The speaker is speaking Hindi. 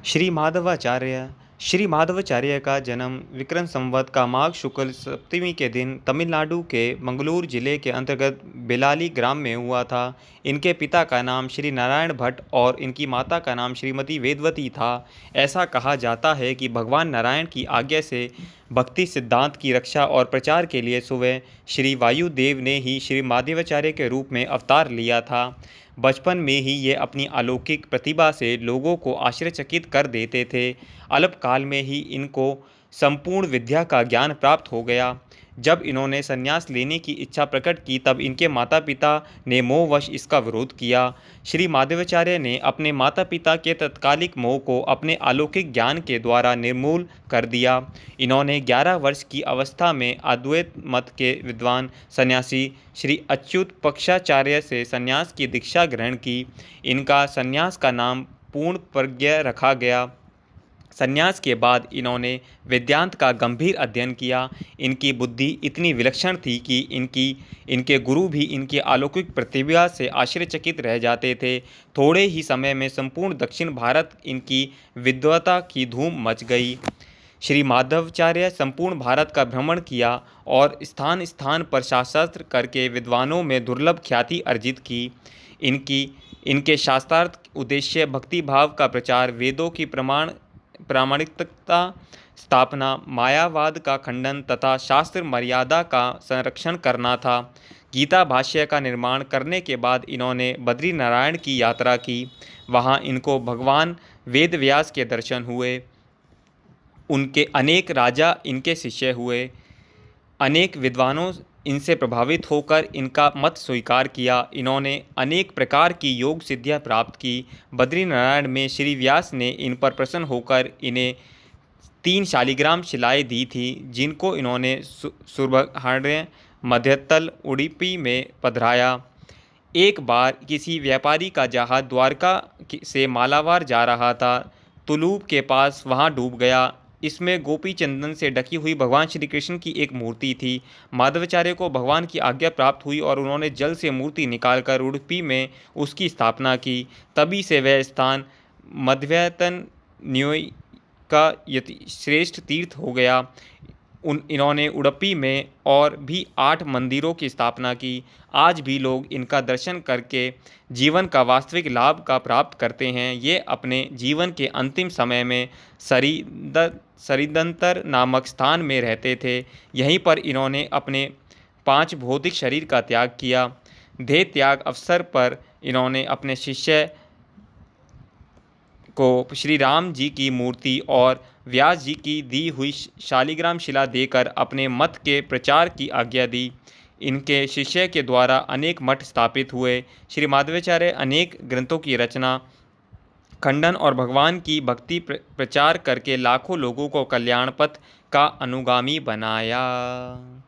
श्री माधवाचार्य का जन्म विक्रम संवत का माघ शुक्ल सप्तमी के दिन तमिलनाडु के मंगलूर जिले के अंतर्गत बेलाली ग्राम में हुआ था। इनके पिता का नाम श्री नारायण भट्ट और इनकी माता का नाम श्रीमती वेदवती था। ऐसा कहा जाता है कि भगवान नारायण की आज्ञा से भक्ति सिद्धांत की रक्षा और प्रचार के लिए सुबह श्री वायुदेव ने ही श्री माधवाचार्य के रूप में अवतार लिया था। बचपन में ही ये अपनी अलौकिक प्रतिभा से लोगों को आश्चर्यचकित कर देते थे। अल्पकाल में ही इनको संपूर्ण विद्या का ज्ञान प्राप्त हो गया। जब इन्होंने संन्यास लेने की इच्छा प्रकट की तब इनके माता पिता ने मोहवश इसका विरोध किया। श्री माधवाचार्य ने अपने माता पिता के तत्कालिक मोह को अपने अलौकिक ज्ञान के द्वारा निर्मूल कर दिया। इन्होंने 11 वर्ष की अवस्था में अद्वैत मत के विद्वान सन्यासी श्री अच्युत पक्षाचार्य से संन्यास की दीक्षा ग्रहण की। इनका संन्यास का नाम पूर्ण प्रज्ञ रखा गया। संन्यास के बाद इन्होंने वेदांत का गंभीर अध्ययन किया। इनकी बुद्धि इतनी विलक्षण थी कि इनके गुरु भी इनकी अलौकिक प्रतिभा से आश्चर्यचकित रह जाते थे। थोड़े ही समय में संपूर्ण दक्षिण भारत इनकी विद्वता की धूम मच गई। श्री माधवाचार्य संपूर्ण भारत का भ्रमण किया और स्थान स्थान पर शास्त्र करके विद्वानों में दुर्लभ ख्याति अर्जित की। इनके शास्त्रार्थ उद्देश्य भक्तिभाव का प्रचार, वेदों की प्रामाणिकता स्थापना, मायावाद का खंडन तथा शास्त्र मर्यादा का संरक्षण करना था। गीता भाष्य का निर्माण करने के बाद इन्होंने बद्रीनारायण की यात्रा की। वहाँ इनको भगवान वेदव्यास के दर्शन हुए। उनके अनेक राजा इनके शिष्य हुए। अनेक विद्वानों इनसे प्रभावित होकर इनका मत स्वीकार किया। इन्होंने अनेक प्रकार की योग सिद्धियां प्राप्त की। बद्रीनारायण में श्री व्यास ने इन पर प्रसन्न होकर इन्हें 3 शालिग्राम शिलाएं दी थी, जिनको इन्होंने सुरभहाण्य, मध्यतल, उडुपी में पधराया। एक बार किसी व्यापारी का जहाज द्वारका से मालाबार जा रहा था। तुलूप के पास वहां डूब गया। इसमें गोपी चंदन से ढकी हुई भगवान श्री कृष्ण की एक मूर्ति थी। माधवाचार्य को भगवान की आज्ञा प्राप्त हुई और उन्होंने जल से मूर्ति निकालकर उडुपी में उसकी स्थापना की। तभी से वह स्थान मध्वतन न्योय का श्रेष्ठ तीर्थ हो गया। इन्होंने उडुपी में और भी 8 मंदिरों की स्थापना की। आज भी लोग इनका दर्शन करके जीवन का वास्तविक लाभ का प्राप्त करते हैं। ये अपने जीवन के अंतिम समय में सरिदंतर नामक स्थान में रहते थे। यहीं पर इन्होंने अपने 5 भौतिक शरीर का त्याग किया। देह त्याग अवसर पर इन्होंने अपने शिष्य को श्री राम जी की मूर्ति और व्यास जी की दी हुई शालिग्राम शिला देकर अपने मत के प्रचार की आज्ञा दी। इनके शिष्य के द्वारा अनेक मठ स्थापित हुए। श्री माधवाचार्य अनेक ग्रंथों की रचना, खंडन और भगवान की भक्ति प्रचार करके लाखों लोगों को कल्याण पथ का अनुगामी बनाया।